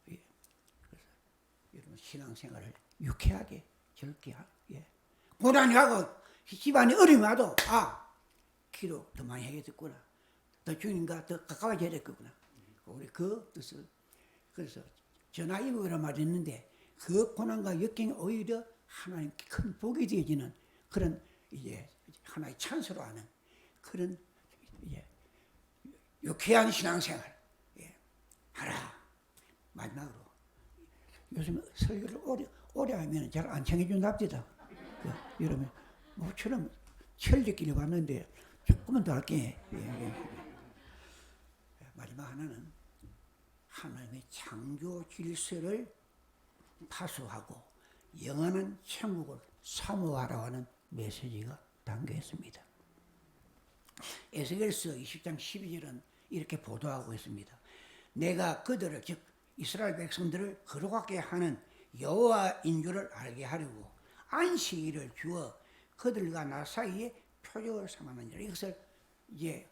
그래서 여러분 신앙생활을 유쾌하게 즐겨, 고난이 하고 집안에 어려움이 와도 기도 더 많이 해야겠구나, 더 주님과 더 가까워져야 되겠구나. 우리 그 뜻을, 그래서 전화위복이라는 말이 있는데 그 고난과 역경이 오히려 하나님께 큰 복이 되어지는 그런 하나의 찬스로 하는 그런 유쾌한 신앙생활 하라. 마지막으로 요즘 설교를 오래 하면 잘 안 청해준답니다. 여러분 모처럼 철저끼리 왔는데 조금만 더 할게. 마지막 하나는 하나님의 창조 질서를 파수하고 영원한 천국을 사모하라고 하는 메시지가 담겨 있습니다. 에스겔서 20장 12절은 이렇게 보도하고 있습니다. 내가 그들을, 즉 이스라엘 백성들을 거룩하게 하는 여호와인 줄을 알게 하려고 안식일을 주어 그들과 나 사이에 표적을 삼았느니라. 이것을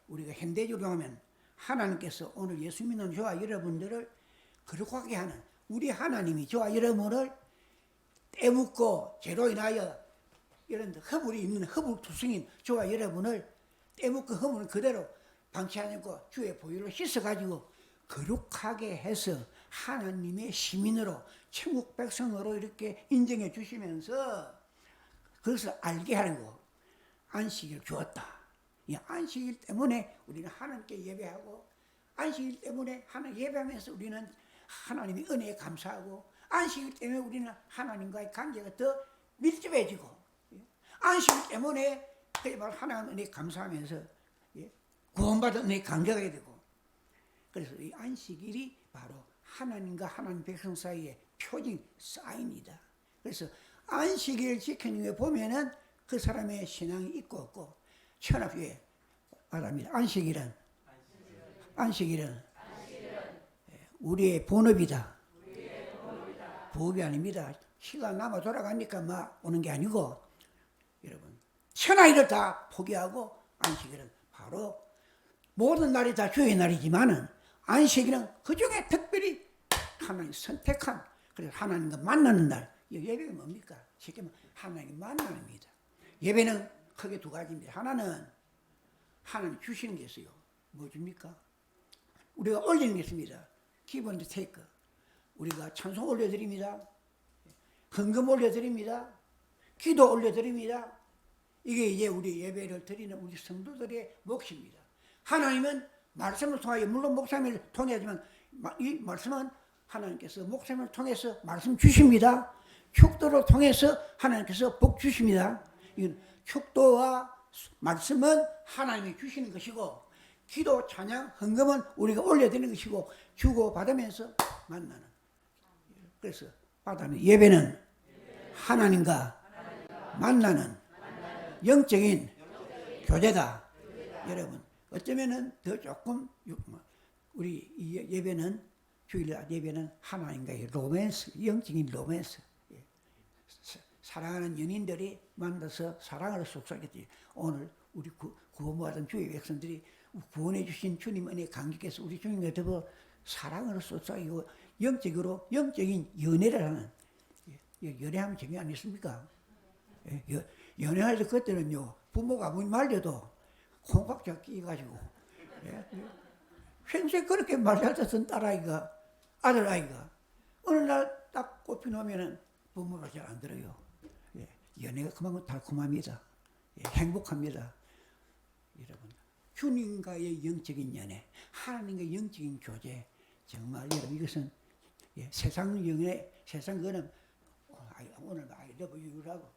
우리가 현대적으로 하면 하나님께서 오늘 예수 믿는 저와 여러분들을 거룩하게 하는, 우리 하나님이 저와 여러분을 떼묻고 죄로 인하여 이런 허물이 있는 허물투성인 저와 여러분을 떼묻고 허물을 그대로 방치하지 않고 주의 보혈로 씻어가지고 거룩하게 해서 하나님의 시민으로 천국 백성으로 이렇게 인정해 주시면서 그것을 알게 하려고 안식일을 주었다. 이 안식일 때문에 우리는 하나님께 예배하고, 안식일 때문에 하나님 예배하면서 우리는 하나님의 은혜에 감사하고, 안식일 때문에 우리는 하나님과의 관계가 더 밀접해지고, 안식일 때문에 그야말로 하나님 은혜에 감사하면서 구원받은 은혜의 관계가 되고, 그래서 이 안식일이 바로 하나님과 하나님 백성 사이의 표징 사인이다. 그래서 안식일 지키는 게 보면은 그 사람의 신앙이 있고 없고 천하교회 말합니다. 안식일은 우리의 본업이다. 부업이 아닙니다. 시간 남아 돌아가니까 막 오는 게 아니고, 여러분 천하일을 다 포기하고 안식일은 바로 모든 날이 다 주의 날이지만은 안식일은 그 중에 특별히 하나님 선택한, 그래서 하나님과 만나는 날. 예배가 뭡니까? 쉽게 말하면 하나님 만나는입니다. 예배는 크게 두 가지입니다. 하나는 하나님 주시는 게 있어요. 뭐 줍니까? 우리가 올리는 게 있습니다. 기본 테이크. 우리가 찬송 올려드립니다. 헌금 올려드립니다. 기도 올려드립니다. 이게 이제 우리 예배를 드리는 우리 성도들의 몫입니다. 하나님은 말씀을 통하여, 물론 목사님을 통하지만 이 말씀은 하나님께서 목사님을 통해서 말씀 주십니다. 축도를 통해서 하나님께서 복 주십니다. 이건 축도와 말씀은 하나님이 주시는 것이고, 기도, 찬양, 헌금은 우리가 올려드리는 것이고, 주고 받으면서 만나는. 그래서 받아는 예배는 하나님과 만나는 영적인 교제다. 여러분, 어쩌면은 더 조금 우리 예배는, 주일날 예배는 하나님과의 로맨스, 영적인 로맨스. 사랑하는 연인들이 만나서 사랑을 속삭였지. 오늘 우리 구원받은 주의 백성들이 구원해 주신 주님 은혜 감격해서 우리 주님과 더불어 사랑을 속삭이고 영적으로 영적인 연애를 하는, 연애하면 재미 아니십니까? 연애할 때 그때는요, 부모가 아무리 말려도 콩깍지가 끼가지고 평소에 그렇게 말려졌던 딸아이가, 아들아이가 어느 날 딱 꽃피 놓으면은 부모가 잘 안 들어요. 연애가 그만큼 달콤합니다. 행복합니다. 여러분, 주님과의 영적인 연애, 하나님과의 영적인 교제, 정말 여러분 이것은 세상 연애, 세상 거는 오늘 I love you라고,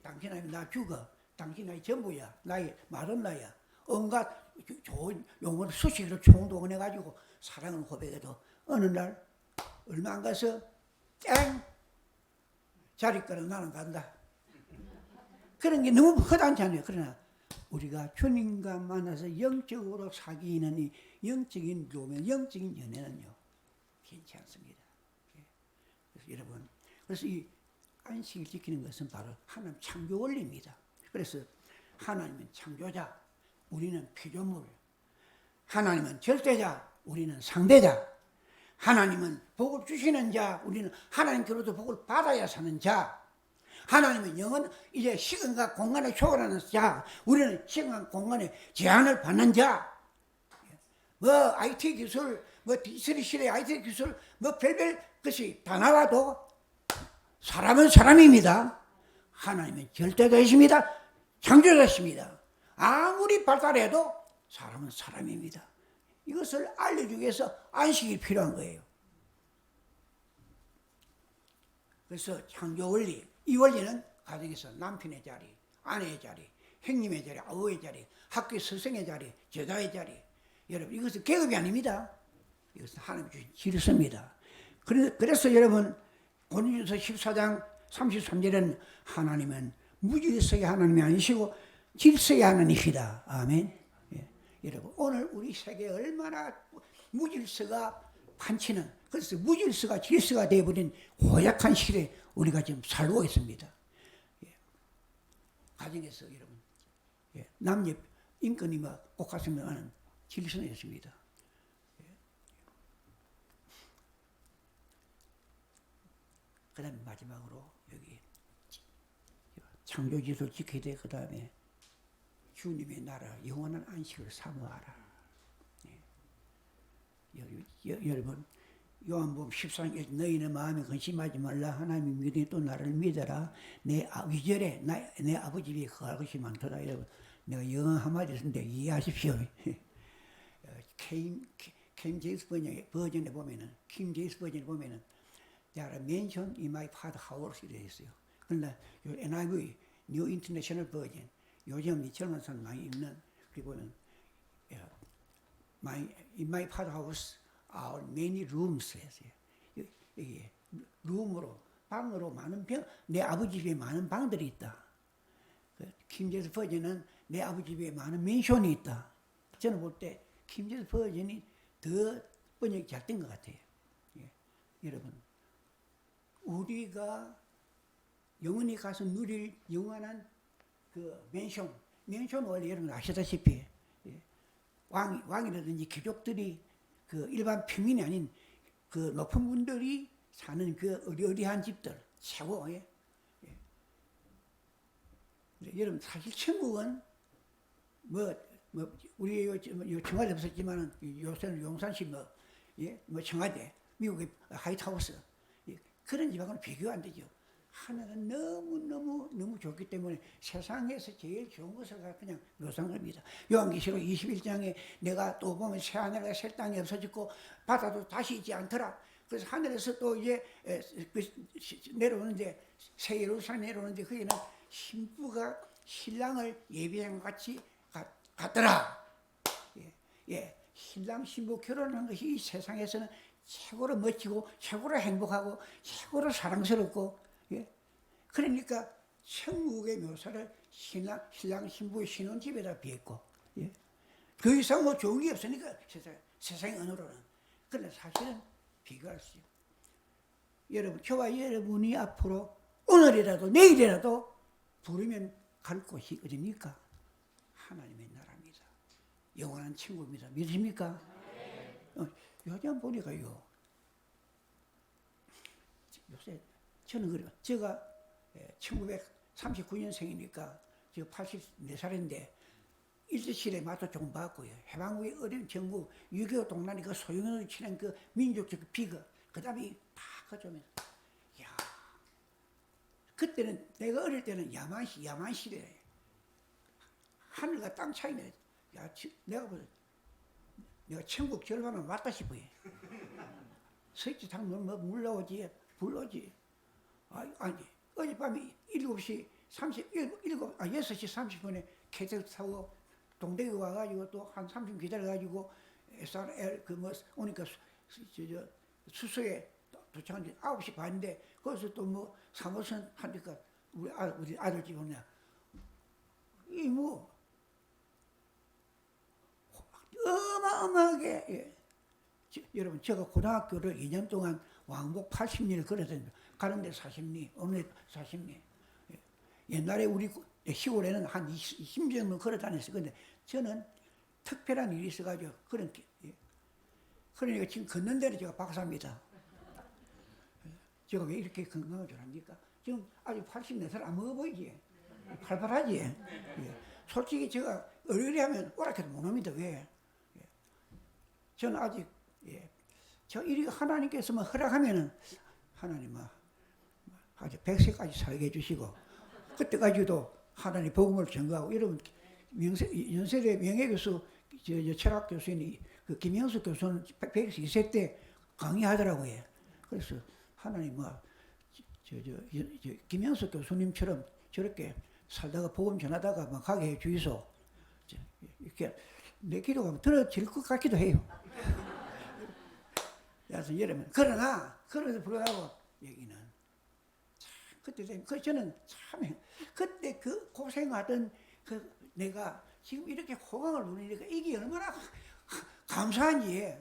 당신 아니면 나 죽어, 당신 나의 전부야, 나의 마른 나야, 온갖 좋은 용어를 수식으로 총동원해가지고 사랑을 고백해도 어느 날 얼마 안 가서 땡! 자리 끌어 나는 간다. 그런 게 너무 허당찮아요. 그러나 우리가 주님과 만나서 영적으로 사귀는 이 영적인 로맨, 영적인 연애는요, 괜찮습니다. 그래서 여러분, 그래서 이 안식을 지키는 것은 바로 하나님 창조 원리입니다. 그래서 하나님은 창조자, 우리는 피조물. 하나님은 절대자, 우리는 상대자. 하나님은 복을 주시는 자, 우리는 하나님께로부터 복을 받아야 사는 자. 하나님은 영은 이제 시간과 공간을 초월하는 자, 우리는 시간과 공간에 제한을 받는 자. 뭐 IT 기술, 뭐 디지털 시대 IT 기술, 뭐 별별 것이 다 나와도 사람은 사람입니다. 하나님은 절대자이십니다. 창조자이십니다. 아무리 발달해도 사람은 사람입니다. 이것을 알려주기 위해서 안식이 필요한 거예요. 그래서 창조 원리, 이 원리는 가정에서 남편의 자리, 아내의 자리, 형님의 자리, 아우의 자리, 학교 스승의 자리, 제자의 자리. 여러분, 이것은 계급이 아닙니다. 이것은 하나님 주신 질서입니다. 그래서 여러분, 고린도서 14장 33절에는 하나님은 무질서의 하나님이 아니시고 질서의 하나님이시다. 아멘. 여러분, 오늘 우리 세계에 얼마나 무질서가 판치는, 그래서 무질서가 질서가 되어버린 고약한 시대에 우리가 지금 살고 있습니다. 가정에서 여러분, 남녀 인권이 꼭 갔으면 하는 질서는 있습니다. 그 다음에 마지막으로 여기 창조지를 지켜야 돼. 그 다음에 주님의 나라 영원한 안식을 사모하라. 여러분, 요한복음 14장에 너희는 마음에 근심하지 말라. 하나님이 믿으니 또 나를 믿어라. 내 2절에 내 아버지 집에 거할 것이 많더라. 여러분, 내가 영어 한마디 쓰는데 이해하십시오. 킹 제임스 버전에 보면은, 킹 제임스 버전에 보면은 There are mentioned in my father's house 이래 있어요. 그러나 NIV, New International Version, 요즘 이 젊은 사람 많이 읽는, 그리고는 in my father's house are many rooms 했어요. 이게 룸으로, 방으로 많은 내 아버지 집에 많은 방들이 있다. 킹제스 버전은 내 아버지 집에 많은 맨션이 있다. 저는 볼 때 킹제스 버전이 더 번역이 잘 된 것 같아요. 여러분, 우리가 영원히 가서 누릴 영원한 그 맨션 원래 여러분 아시다시피 왕이라든지 귀족들이 그 일반 평민이 아닌 그 높은 분들이 사는 그 어리어리한 집들 최고. 여러분 사실 천국은 우리 청와대 없었지만은 요새는 용산시 뭐 청와대, 미국의 화이트하우스 그런 지방은 비교가 안 되죠. 하나는 너무 좋기 때문에 세상에서 제일 좋은 것을 그냥 묘사한 겁니다. 요한계시록 21장에 내가 또 보면 새 하늘과 새 땅이 없어졌고 바다도 다시 있지 않더라. 그래서 하늘에서 또 이제 내려오는데 새 예루살렘 내려오는데 거기는 신부가 신랑을 예비한 것 같이 갔더라. 신랑 신부 결혼한 것이 이 세상에서는 최고로 멋지고 최고로 행복하고 최고로 사랑스럽고 그러니까 천국의 묘사를 신랑 신부의 신혼집에다 비했고 그 이상 뭐 좋은 게 없으니까 세상의 언어로는. 그런데 사실은 비교할 수 있어요. 여러분, 저와 여러분이 앞으로 오늘이라도 내일이라도 부르면 갈 곳이 어딥니까? 하나님의 나라입니다. 영원한 천국입니다. 믿으십니까? 요즘 보니까요, 요새 저는 그래요. 제가 1939년생이니까 저 84살인데 일제시대 맞도 좀 봤고요. 해방 후에 어려운 정부 6.25 동란이 그 소용을 치는 그 민족적 비극, 그 다음에 다 거쳐면서 야, 그때는 내가 어릴 때는 야만시대 하늘과 땅 차이네. 야, 내가 천국 절반은 왔다 싶어요. 석지탕 뭐 물러오지, 불러오지. 아니, 어젯밤에 6시 30분에 캐릭터 타고 동대구 와가지고 또 한 30분 기다려가지고 SRL 오니까 수소에 도착한 지 9시 반인데 거기서 또 뭐 사무선 하니까 우리 아들 집 오냐. 어마어마하게 여러분 제가 고등학교를 2년 동안 왕복 80리를 걸어다닙니다. 가는데 40리, 오늘 40리. 옛날에 우리 시골에는 한 20리 정도 걸어다녔어요. 근데 저는 특별한 일이 있어가지고 그러니까 지금 걷는 데는 제가 박사입니다. 제가 왜 이렇게 건강을 잘합니까? 지금 아직 84살 안 먹어 보이지? 팔팔하지? 솔직히 제가 어리하면 오락해도 못합니다. 왜? 저는 아직 저 일이 하나님께서만 허락하면은 하나님은 아주 100세까지 살게 해주시고 그때까지도 하나님 복음을 전가하고. 여러분 연세대 명예교수 철학 교수인 그 김영수 교수는 102세 때 강의하더라고요. 그래서 하나님 김영수 교수님처럼 저렇게 살다가 복음 전하다가 막 가게 해 주이소. 이렇게 내 기도가 들어질 것 같기도 해요. 그래서 여러분 그래서 불구하고 여기는 그때 저는 참 그때 그 고생하던 내가 지금 이렇게 호강을 누리니까 이게 얼마나 감사한지.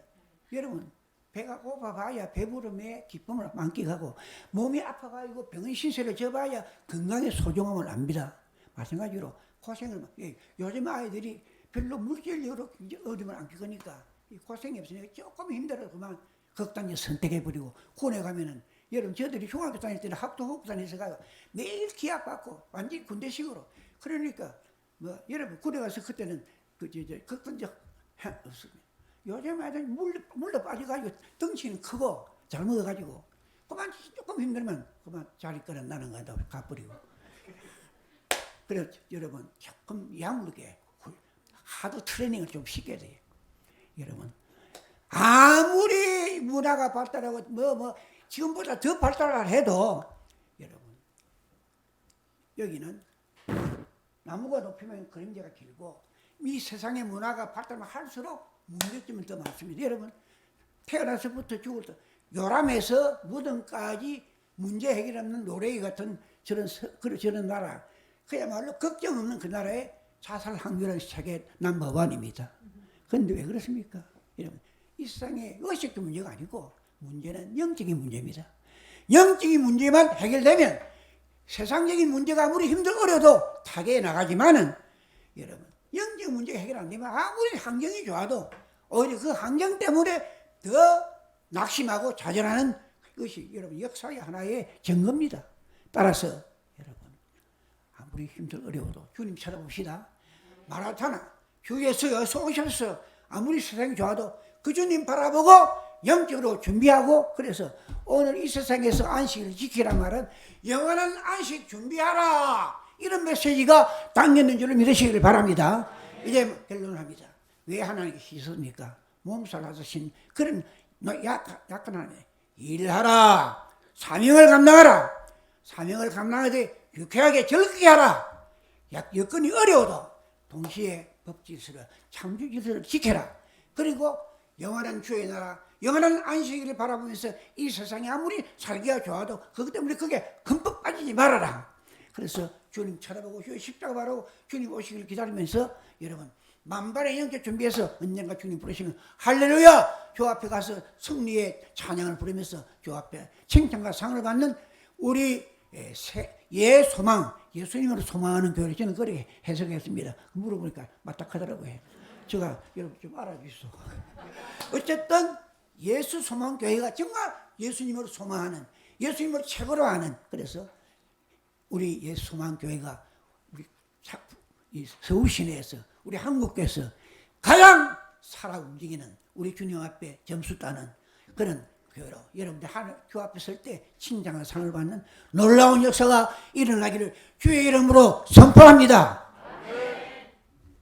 여러분 배가 고파봐야 배부름에 기쁨을 만끽하고 몸이 아파가지고 병원 신세를 져봐야 건강의 소중함을 압니다. 마찬가지로 고생을 요즘 아이들이 별로 물질적으로 어려움을 안 겪으니까 고생이 없으니까 조금 힘들어 그만 극단적 선택해버리고 군에 가면은 여러분 저들이 중학교 다닐 때는 학도국 다니서가 매일 기합 받고 완전히 군대식으로. 그러니까 여러분 군에 가서 그때는 극단적 없습니다. 요즘 아이들 물로 빠져가지고 덩치는 크고 잘 먹어가지고 그만 조금 힘들면 그만 자리 끌어 나는 거다 가버리고. 그래서 여러분 조금 야물게 하도 트레이닝을 좀 시켜야 돼요. 여러분 아무리 문화가 발달하고 지금보다 더 발달을 해도 여러분 여기는 나무가 높이면 그림자가 길고 이 세상의 문화가 발달하면 할수록 문제점이 더 많습니다. 여러분 태어나서부터 죽을 때 요람에서 무덤까지 문제 해결 없는 노래기 같은 저런 나라, 그야말로 걱정 없는 그 나라의 자살 확률은 세계 넘버원입니다. 그런데 왜 그렇습니까? 여러분 이 세상에 의식적 문제가 아니고 문제는 영적인 문제입니다. 영적인 문제만 해결되면 세상적인 문제가 아무리 힘들어도 타개해 나가지만은 여러분 영적 문제가 해결 안 되면 아무리 환경이 좋아도 오히려 그 환경 때문에 더 낙심하고 좌절하는 것이 여러분 역사의 하나의 증거입니다. 따라서 여러분 아무리 힘들 어려워도 주님 찾아봅시다. 마라타나 주에서 어서 오셔서 아무리 세상이 좋아도 그 주님 바라보고 영적으로 준비하고, 그래서 오늘 이 세상에서 안식을 지키란 말은 영원한 안식 준비하라, 이런 메시지가 담겼는 줄을 믿으시기를 바랍니다. 이제 결론합니다. 왜 하나님께 씻습니까? 몸살 하신 그런 약한 하나님, 일하라, 사명을 감당하라, 사명을 감당하되 유쾌하게 즐겁게 하라. 여건이 어려워도 동시에 법질서를, 창조질서를 지켜라. 그리고 영원한 주의 나라, 영원한 안식일을 바라보면서 이 세상이 아무리 살기가 좋아도 그것 때문에 그게 금방 빠지지 말아라. 그래서 주님 쳐다보고 주의 십자가 바라고 주님 오시기를 기다리면서 여러분 만발의 영적 준비해서 언젠가 주님 부르시면 할렐루야, 주 앞에 가서 승리의 찬양을 부르면서 주 앞에 칭찬과 상을 받는 우리 소망, 예수님으로 소망하는 교회를 저는 그렇게 해석했습니다. 물어보니까 맞닥하더라고요. 제가 여러분 좀 알아주시오. 어쨌든 예수 소망 교회가 정말 예수님으로 소망하는, 예수님을 최고로 하는, 그래서 우리 예수 소망 교회가 우리 서울 시내에서, 우리 한국에서 가장 살아 움직이는, 우리 주님 앞에 점수 따는 그런 교회로 여러분들 주 앞에 설 때 칭찬과 상을 받는 놀라운 역사가 일어나기를 주의 이름으로 선포합니다.